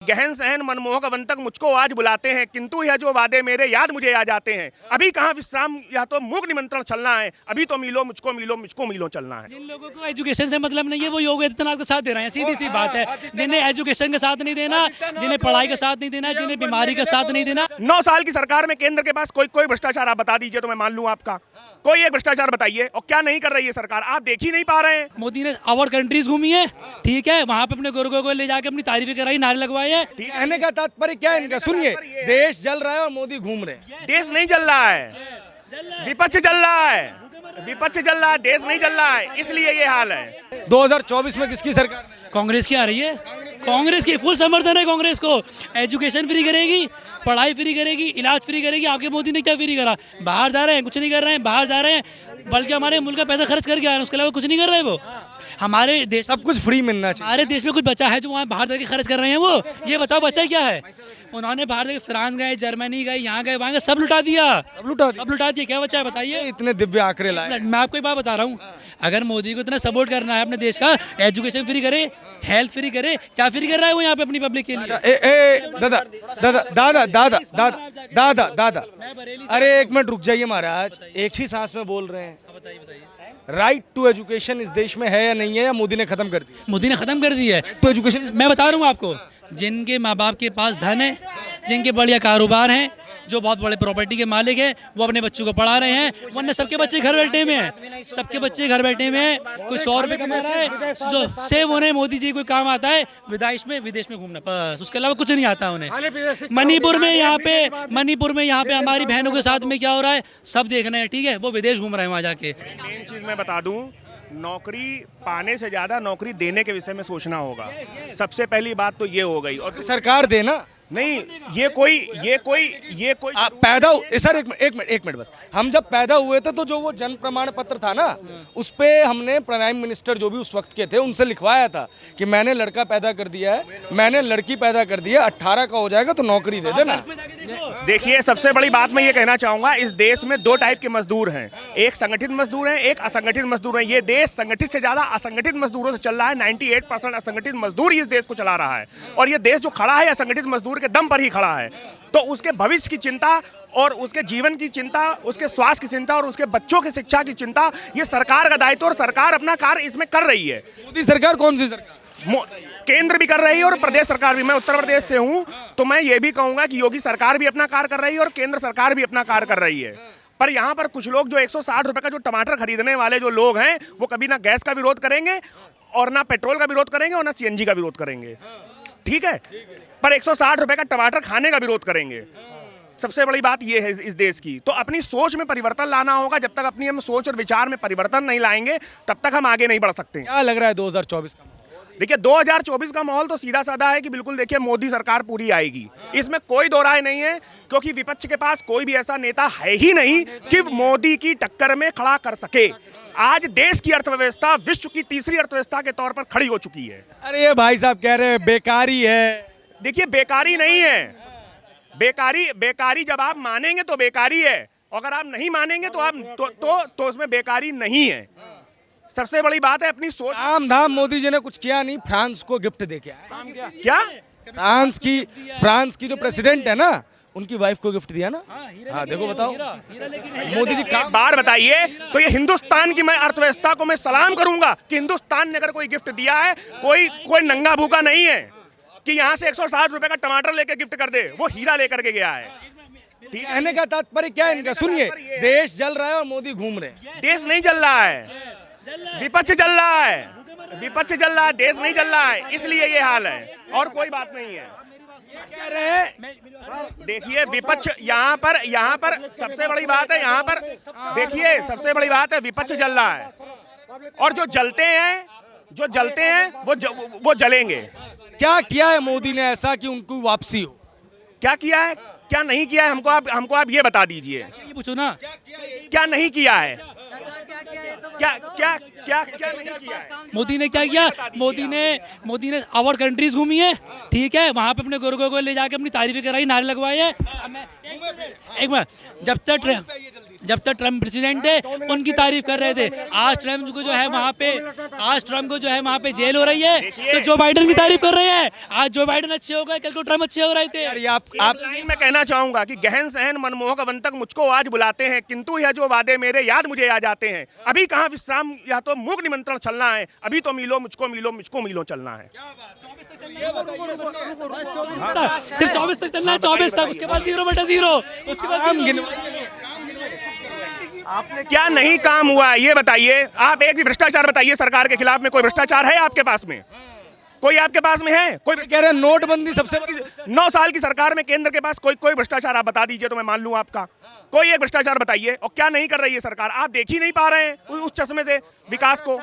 गहन सहन मनमोहक अवंतक मुझको आज बुलाते हैं, किंतु यह जो वादे मेरे याद मुझे आ जाते हैं। अभी कहाँ विश्राम, या तो मूक निमंत्रण चलना है, अभी तो मिलो मुझको, मिलो मुझको, मिलो चलना है। जिन लोगों को एजुकेशन से मतलब नहीं है वो योगी आदित्यनाथ का साथ दे रहे हैं, सीधी सी बात है। जिन्हें एजुकेशन का साथ नहीं देना, जिन्हें पढ़ाई का साथ नहीं देना, जिन्हें बीमारी का साथ नहीं देना। 9 साल की सरकार में केंद्र के पास कोई भ्रष्टाचार आप बता दीजिए तो मैं मान लूं आपका। कोई एक भ्रष्टाचार बताइए, और क्या नहीं कर रही है सरकार, आप देख ही नहीं पा रहे हैं। मोदी ने और कंट्रीज घूमी है, ठीक है, वहाँ पे अपने गुरुओं को ले जाके अपनी तारीफें कराई, नारे लगवाए हैं। कहने का तात्पर्य क्या है इनका? सुनिए, देश जल रहा है और मोदी घूम रहे हैं। देश नहीं जल रहा है, विपक्ष जल रहा है, विपक्ष जल रहा है, देश नहीं जल रहा है, इसलिए ये हाल है। 2024 में किसकी सरकार? कांग्रेस की आ रही है, कांग्रेस की फुल समर्थन है कांग्रेस को। एजुकेशन फ्री करेगी, पढ़ाई फ्री करेगी, इलाज फ्री करेगी। आपके मोदी ने क्या फ्री करा? बाहर जा रहे हैं, कुछ नहीं कर रहे हैं, बाहर जा रहे हैं, बल्कि हमारे मुल्क का पैसा खर्च करके आ रहे हैं, उसके अलावा कुछ नहीं कर रहे वो। हमारे देश, सब कुछ फ्री मिलना चाहिए। हमारे देश में कुछ बच्चा है जो वहाँ बाहर जाके खर्च कर रहे हैं वो? ये बताओ बच्चा क्या है? उन्होंने बाहर जाके फ्रांस गए, जर्मनी गए, यहाँ गए, वहाँ गए, सब लुटा दिया, सब लुटा दिया। सब लुटा दिया। क्या बच्चा है बताइए? इतने दिव्य आंकड़े लाए। मैं आपको एक बात बता रहा हूँ, अगर मोदी को इतना सपोर्ट करना है अपने देश का, एजुकेशन फ्री करे, हेल्थ फ्री करे। क्या फ्री कर रहा है वो यहाँ पे अपनी पब्लिक के लिए? दादा दादा दादा दादा दादा दादा दादा, अरे एक मिनट रुक जाइए महाराज, एक ही सांस में बोल रहे हैं। राइट टू एजुकेशन इस देश में है या नहीं है, या मोदी ने खत्म कर दिया? मोदी ने खत्म कर दी है टू एजुकेशन। मैं बता रहा हूँ आपको, जिनके माँ बाप के पास धन है, जिनके बढ़िया कारोबार हैं, जो बहुत बड़े प्रॉपर्टी के मालिक हैं, वो अपने बच्चों को पढ़ा रहे हैं। वरना सबके बच्चे घर बैठे में हैं, सबके बच्चे घर बैठे में हैं। कोई 100 रुपये कमा रहा है, जो सेव होने मोदी जी कोई काम आता है विदेश में घूमना, बस उसके अलावा कुछ नहीं आता उन्हें। मणिपुर में यहाँ पे हमारी बहनों के साथ में क्या हो रहा है सब देख रहे हैं, ठीक है, वो विदेश घूम रहे हैं वहाँ जाके। मेन चीज मैं बता दूं, नौकरी पाने से ज्यादा नौकरी देने के विषय में सोचना होगा। सबसे पहली बात तो ये हो गई। और सरकार देना नहीं, ये कोई पैदा सर एक मिनट बस। हम जब पैदा हुए थे तो जो वो जन्म प्रमाण पत्र था ना, उस पे हमने प्राइम मिनिस्टर जो भी उस वक्त के थे उनसे लिखवाया था कि मैंने लड़का पैदा कर दिया है, मैंने लड़की पैदा कर दी है, 18 का हो जाएगा तो नौकरी दे देना। देखिए, सबसे बड़ी बात मैं ये कहना चाहूंगा, इस देश में 2 टाइप के मजदूर हैं, एक संगठित मजदूर हैं, एक असंगठित मजदूर हैं। ये देश संगठित से ज्यादा असंगठित मजदूरों से चल रहा है। 98% असंगठित मजदूर ही इस देश को चला रहा है, और ये देश जो खड़ा है असंगठित मजदूर के दम पर ही खड़ा है। तो उसके भविष्य की चिंता और उसके जीवन की चिंता, उसके स्वास्थ्य की चिंता और उसके बच्चों की शिक्षा की चिंता, ये सरकार का दायित्व, और सरकार अपना कार्य इसमें कर रही है। मोदी सरकार कौन सी सरकार? केंद्र भी कर रही है और प्रदेश सरकार भी। मैं उत्तर प्रदेश से हूं, तो मैं ये भी कहूंगा कि योगी सरकार भी अपना कार्य कर रही है और केंद्र सरकार भी अपना कार्य कर रही है। पर यहाँ पर कुछ लोग जो 160 रुपए का जो टमाटर खरीदने वाले जो लोग हैं, वो कभी ना गैस का विरोध करेंगे, और ना पेट्रोल का विरोध करेंगे, और ना सीएनजी का विरोध करेंगे, ठीक है, पर 160 रुपए का टमाटर खाने का विरोध करेंगे। सबसे बड़ी बात यह है इस देश की। तो अपनी सोच में परिवर्तन लाना होगा। जब तक अपनी हम सोच और विचार में परिवर्तन नहीं लाएंगे, तब तक हम आगे नहीं बढ़ सकते। क्या लग रहा है 2024 का? देखिए, 2024 का माहौल तो सीधा साधा है कि बिल्कुल देखिए, मोदी सरकार पूरी आएगी, इसमें कोई दो राय नहीं है, क्योंकि विपक्ष के पास कोई भी ऐसा नेता है ही नहीं कि मोदी की टक्कर में खड़ा कर सके। आज देश की अर्थव्यवस्था विश्व की तीसरी अर्थव्यवस्था के तौर पर खड़ी हो चुकी है। अरे ये भाई साहब कह रहे हैं बेकारी है। देखिए, बेकारी नहीं है, बेकारी जब आप मानेंगे तो बेकारी है, अगर आप नहीं मानेंगे तो आप तो उसमें बेकारी नहीं है। सबसे बड़ी बात है अपनी सोच। आम धाम मोदी जी ने कुछ किया नहीं, फ्रांस को गिफ्ट दे के आए। क्या? फ्रांस की जो प्रेसिडेंट है ना, उनकी वाइफ को गिफ्ट दिया ना। हाँ देखो, बताओ मोदी जी एक बार बताइए, तो ये हिंदुस्तान की मैं अर्थव्यवस्था को मैं सलाम करूंगा कि हिंदुस्तान ने अगर कोई गिफ्ट दिया है, कोई नंगा भूखा नहीं है कि यहाँ से 160 रुपए का टमाटर लेके गिफ्ट कर दे, वो हीरा लेकर के गया है। कहने का तात्पर्य क्या है इनका? सुनिए, देश जल रहा है और मोदी घूम रहे हैं। देश नहीं जल रहा है, विपक्ष जल रहा है, विपक्ष जल रहा है, देश नहीं जल रहा है, इसलिए ये हाल है, और कोई बात नहीं है। कह रहे हैं देखिए, विपक्ष यहाँ पर सबसे बड़ी बात है, यहाँ पर देखिए सबसे बड़ी बात है, विपक्ष जल रहा है, और जो जलते हैं वो जलेंगे। क्या किया है मोदी ने ऐसा कि उनको वापसी हो? क्या किया है, क्या नहीं किया है, हमको आप ये बता दीजिए। ये पूछो ना, क्या नहीं किया है, क्या नहीं किया है? मोदी ने क्या किया? मोदी ने और कंट्रीज घूमी है, ठीक है, वहाँ पे अपने गुरुओं को ले जाके अपनी तारीफें कराई, नारे लगवाए हैं। एक मिनट, जब तक ट्रम्प प्रेसिडेंट थे उनकी तारीफ कर रहे थे। आज ट्रम्प को जो है वहाँ पे जेल हो रही है तो जो बाइडेन की तारीफ कर रहे हैं। आज जो बाइडेन अच्छे हो गए, कल को ट्रम्प अच्छे हो रहे थे। यार, आप मैं कहना चाहूंगा कि गहन सहन मनमोहक अवंतक मुझको आज बुलाते हैं, किंतु यह जो वादे मेरे याद मुझे आ जाते हैं। अभी कहाँ विश्राम या तो मूक निमंत्रण चलना है, अभी तो मिलो मुझको मिलो चलना है। सिर्फ 24 तक चलना है, 24 तक, उसके बाद 0/0, उसके बाद आपने क्या नहीं काम हुआ है ये बताइए। आप एक भी भ्रष्टाचार बताइए सरकार के खिलाफ में, कोई भ्रष्टाचार है आपके पास में? कोई आपके पास में है? कोई कह रहे हैं नोटबंदी सबसे बड़ी 9 साल की सरकार में केंद्र के पास कोई भ्रष्टाचार आप बता दीजिए तो मैं मान लूं आपका। कोई एक भ्रष्टाचार बताइए। और क्या नहीं कर रही है सरकार? आप देख ही नहीं पा रहे हैं उस चश्मे से विकास को।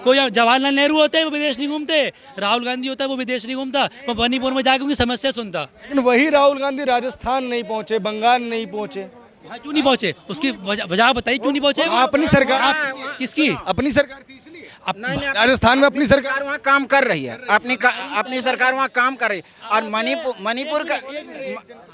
कोई जवाहरलाल नेहरू होते हैं वो विदेश नहीं घूमते, राहुल गांधी होता है वो विदेश नहीं घूमता, वो मणिपुर में जाकर उनकी समस्या सुनता। लेकिन वही राहुल गांधी राजस्थान नहीं पहुंचे, बंगाल नहीं पहुंचे। वहाँ क्यों नहीं पहुंचे? उसकी वजह बताइए क्यों नहीं पहुंचे? अपनी सरकार, किसकी? अपनी सरकार थी इसलिए। राजस्थान में अपनी सरकार वहाँ काम कर रही है, अपनी सरकार वहाँ काम कर रही है। और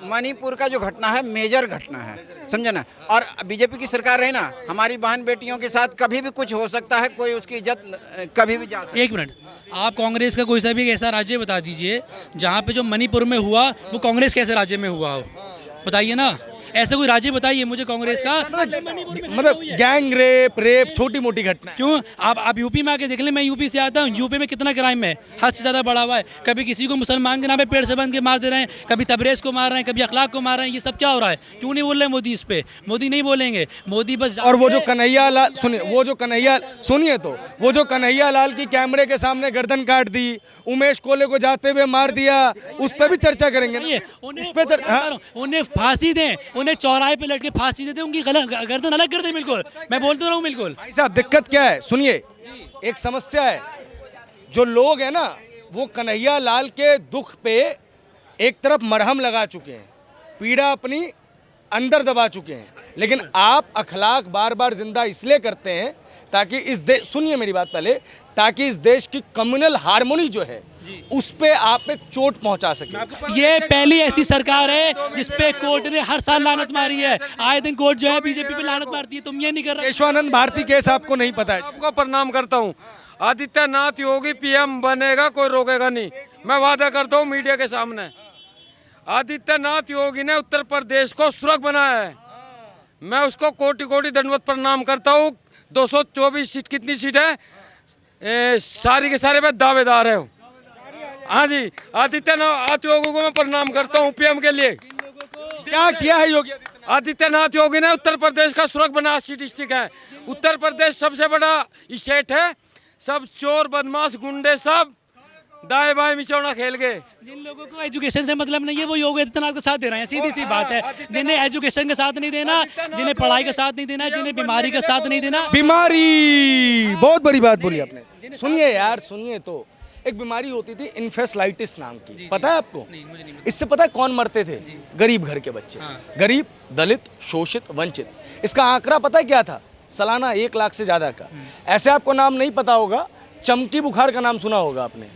मणिपुर का जो घटना है मेजर घटना है, समझे ना। और बीजेपी की सरकार रही ना, हमारी बहन बेटियों के साथ कभी भी कुछ हो सकता है, कोई उसकी इज्जत कभी भी जा सकती है। एक मिनट, आप कांग्रेस का कोई सा भी ऐसा राज्य बता दीजिए जहाँ पे जो मणिपुर में हुआ वो कांग्रेस कैसे राज्य में हुआ हो, बताइए ना। ऐसा कोई राज्य बताइए मुझे कांग्रेस का। मतलब गैंग रेप छोटी मोटी घटना। क्यों? आप यूपी में आके देख लें, मैं यूपी से आता हूँ, यूपी में कितना क्राइम है, हद से ज़्यादा बढ़ा हुआ है। कभी किसी को मुसलमान के नाम पे पेड़ से बांध के मार दे रहे हैं, कभी तबरेज़ को मार रहे हैं, कभी अखलाक को मार रहे हैं। ये सब क्या हो रहा है? क्यों नहीं बोल रहे मोदी इस पे? मोदी नहीं बोलेंगे, मोदी बस। और वो जो कन्हैया लाल सुनिए, वो जो कन्हैया लाल की कैमरे के सामने गर्दन काट दी, उमेश कोले को जाते हुए मार दिया, उस पर भी चर्चा करेंगे। उन्हें फांसी दें, उन्हें चौराहे पे लटके फांसी देते, उनकी गर्दन अलग कर दे। बिल्कुल, मैं बोलता रहा हूँ। बिल्कुल भाई साहब, दिक्कत क्या है सुनिए, एक समस्या है। जो लोग हैं ना वो कन्हैया लाल के दुख पे एक तरफ मरहम लगा चुके हैं, पीड़ा अपनी अंदर दबा चुके हैं। लेकिन आप अखलाक बार बार जिंदा इसलिए करते हैं ताकि इस देश, सुनिए मेरी बात पहले, ताकि इस देश की कम्युनल हार्मोनी जो है उस पे आप एक चोट पहुंचा सके। ये पहली ऐसी सरकार है जिसपे कोर्ट ने हर साल लानत मारी है। आए दिन कोर्ट जो है बीजेपी पे लानत मारती है। तुम ये नहीं कर रहे। केशवानंद भारती केस आपको नहीं पता है? आपको प्रणाम करता हूँ। आदित्यनाथ योगी पीएम बनेगा, कोई रोकेगा नहीं। मैं वादा करता हूँ मीडिया के सामने, आदित्यनाथ योगी ने उत्तर प्रदेश को सुरग बनाया है। मैं उसको कोटि कोटि दंडवत प्रणाम करता हूँ। 224 सीट, कितनी सीट है? सारी के सारे में दावेदार है। हाँ जी, आदित्यनाथ योगी को मैं प्रणाम करता हूँ पीएम के लिए। क्या किया है योगी आदित्यनाथ योगी ने? उत्तर प्रदेश का सुरग बना। 80 डिस्ट्रिक्ट है। उत्तर प्रदेश सबसे बड़ा स्टेट है। सब चोर बदमाश गुंडे सब दाएं बाएं मिचौना खेल गए। जिन लोगों को एजुकेशन से मतलब नहीं है वो योगी आदित्यनाथ का साथ दे रहे हैं। सीधी सी बात है। जिन्हें एजुकेशन का साथ नहीं देना, जिन्हें पढ़ाई का साथ नहीं देना, जिन्हें बीमारी का साथ नहीं देना। बीमारी, बहुत बड़ी बात बोली आपने। सुनिए यार, सुनिए तो, एक बीमारी होती थी इन्फेस्लाइटिस नाम की, पता है आपको? इससे पता है कौन मरते थे? गरीब घर के बच्चे, गरीब, दलित, शोषित, वंचित। इसका आंकड़ा पता है क्या था? सालाना 1 लाख से ज्यादा का। ऐसे आपको नाम नहीं पता होगा, चमकी बुखार का नाम सुना होगा आपने,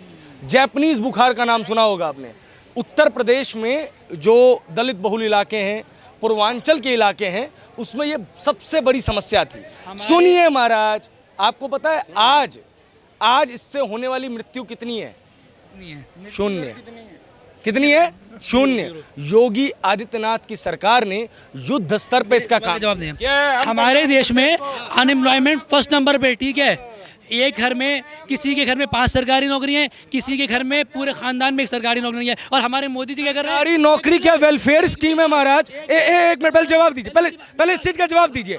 जैपनीज बुखार का नाम सुना होगा आपने। उत्तर प्रदेश में जो दलित बहुल इलाके हैं, पूर्वांचल के इलाके हैं, उसमें ये सबसे बड़ी समस्या थी। सुनिए महाराज, आपको पता है आज इससे होने वाली मृत्यु कितनी है? 0। कितनी है? 0। योगी आदित्यनाथ की सरकार ने युद्ध स्तर पे इसका काम। जवाब दें। हमारे देश में अनएम्प्लॉयमेंट फर्स्ट नंबर पे, ठीक है। एक घर में, किसी के घर में 5 सरकारी नौकरियां हैं, किसी के घर में पूरे खानदान में 1 सरकारी नौकरी है। और हमारे मोदी जी क्या कर रहे हैं? सरकारी नौकरी क्या वेलफेयर स्कीम है महाराज? एक मिनट, पहले जवाब दीजिए, पहले इस चीज का जवाब दीजिए।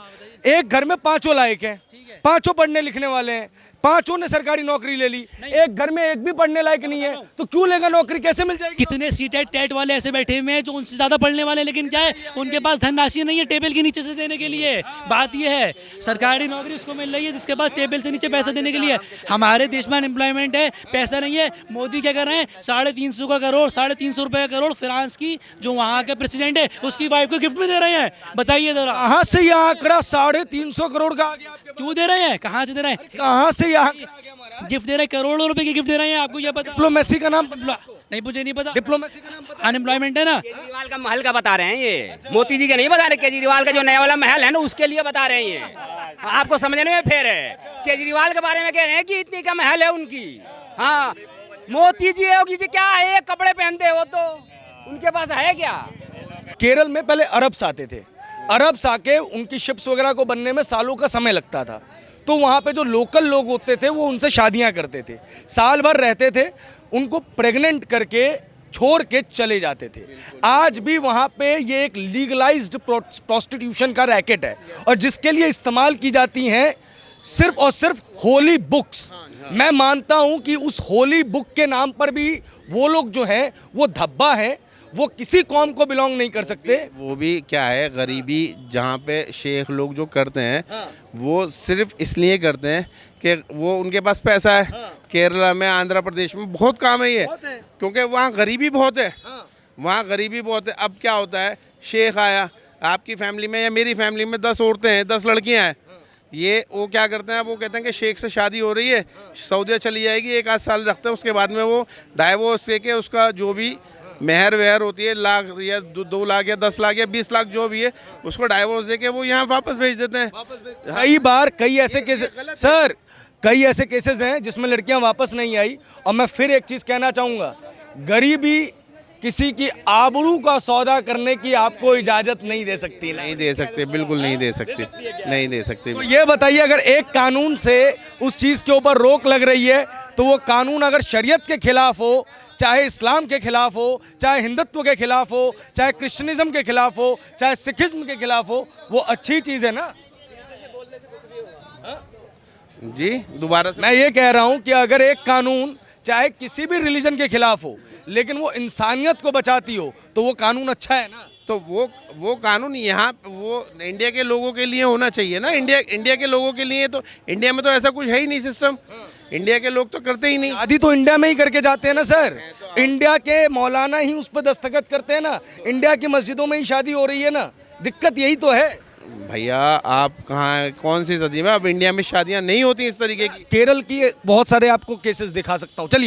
एक घर में 5 लायक हैं, 5 पढ़ने लिखने वाले हैं, 5 ने सरकारी नौकरी ले ली। एक घर में एक भी पढ़ने लायक नहीं है, तो क्यों लेगा नौकरी? कैसे मिल जाएगी? कितने सीटेड टेट वाले ऐसे बैठे हुए हैं जो उनसे ज्यादा पढ़ने वाले, लेकिन क्या है, उनके पास धनराशि नहीं है टेबल के नीचे से देने के लिए। बात यह है, सरकारी नौकरी उसको मिल रही है जिसके पास टेबल से नीचे पैसा देने के लिए। हमारे देश में अनएम्प्लॉयमेंट है, पैसा नहीं है। मोदी क्या कर रहे हैं? 350 का करोड़, 350 रुपए का करोड़ फ्रांस की जो वहाँ के प्रेसिडेंट है उसकी वाइफ को गिफ्ट में दे रहे हैं। बताइए जरा, कहाँ से यह आंकड़ा 350 करोड़ का आ गया? क्यों दे रहे हैं? कहाँ से दे रहे हैं? कहाँ से यह गिफ्ट दे रहे हैं? करोड़ों रुपए की गिफ्ट दे रहे हैं। आपको यह पता? डिप्लोमेसी का नाम नहीं, मुझे नहीं पता। डिप्लोमेसी का नाम पता? अनएम्प्लॉयमेंट है ना। केजरीवाल का महल का बता रहे हैं ये, मोदी जी के नहीं बता रहे। केजरीवाल का जो नया वाला महल है ना, उसके लिए बता रहे हैं ये। आपको समझने में फेर है। केजरीवाल के बारे में कह रहे हैं कि इतनी का महल है उनकी। हाँ, मोदी जी योगी जी क्या है, एक कपड़े पहनते हो तो उनके पास है क्या? केरल में पहले अरब्स आते थे, अरब्स आके उनकी शिप्स वगैरह को बनने में सालों का समय लगता था। तो वहाँ पे जो लोकल लोग होते थे वो उनसे शादियाँ करते थे, साल भर रहते थे, उनको प्रेग्नेंट करके छोड़ के चले जाते थे। आज भी वहाँ पे ये एक लीगलाइज्ड प्रोस्टिट्यूशन का रैकेट है और जिसके लिए इस्तेमाल की जाती हैं सिर्फ और सिर्फ होली बुक्स। मैं मानता हूँ कि उस होली बुक के नाम पर भी वो लोग जो हैं वो धब्बा हैं, वो किसी कौम को बिलोंग नहीं कर सकते। वो भी क्या है, गरीबी जहाँ पे शेख लोग जो करते हैं वो सिर्फ इसलिए करते हैं कि वो उनके पास पैसा है। केरला में, आंध्र प्रदेश में बहुत काम है ये, क्योंकि वहाँ गरीबी बहुत है। वहाँ गरीबी बहुत है। अब क्या होता है, शेख आया, आपकी फैमिली में या मेरी फैमिली में 10 औरतें हैं, 10 लड़कियाँ हैं, ये वो क्या करते हैं, वो कहते हैं कि शेख से शादी हो रही है, सऊदी चली जाएगी, 1 आध साल रखते हैं, उसके बाद में वो डाइवोर्स दे के उसका जो भी मेहर वेहर होती है, लाख या 2 लाख या 10 लाख या 20 लाख जो भी है, उसको डाइवोर्स देके वो यहाँ वापस भेज देते हैं। कई बार कई ऐसे केसेस सर, कई ऐसे केसेस हैं जिसमें लड़कियां वापस नहीं आई। और मैं फिर एक चीज़ कहना चाहूँगा, गरीबी किसी की आबरू का सौदा करने की आपको इजाज़त नहीं दे सकती। नहीं दे सकते, बिल्कुल नहीं दे सकते, नहीं दे सकते। तो ये बताइए, अगर एक कानून से उस चीज़ के ऊपर रोक लग रही है तो वो कानून अगर शरीयत के खिलाफ हो, चाहे इस्लाम के खिलाफ हो, चाहे हिंदुत्व के खिलाफ हो, चाहे क्रिश्चियनिज्म के खिलाफ हो, चाहे सिखिज्म के खिलाफ हो, वो अच्छी चीज़ है ना। जी, दोबारा से मैं ये कह रहा हूं कि अगर एक कानून चाहे किसी भी रिलीजन के खिलाफ हो लेकिन वो इंसानियत को बचाती हो तो वो कानून अच्छा है ना। तो वो कानून यहाँ वो इंडिया के लोगों के लिए होना चाहिए ना। इंडिया के लोगों के लिए, तो इंडिया में तो ऐसा कुछ है ही नहीं सिस्टम। इंडिया के लोग तो करते ही नहीं। शादी तो इंडिया में ही करके जाते हैं ना सर, इंडिया के मौलाना ही उस पर दस्तखत करते हैं ना, इंडिया की मस्जिदों में ही शादी हो रही है ना। दिक्कत यही तो है भैया। आप कहाँ, कौन सी सदी में? अब इंडिया में शादियाँ नहीं होती इस तरीके की। केरल की बहुत सारे आपको केसेस दिखा सकता हूँ, चलिए।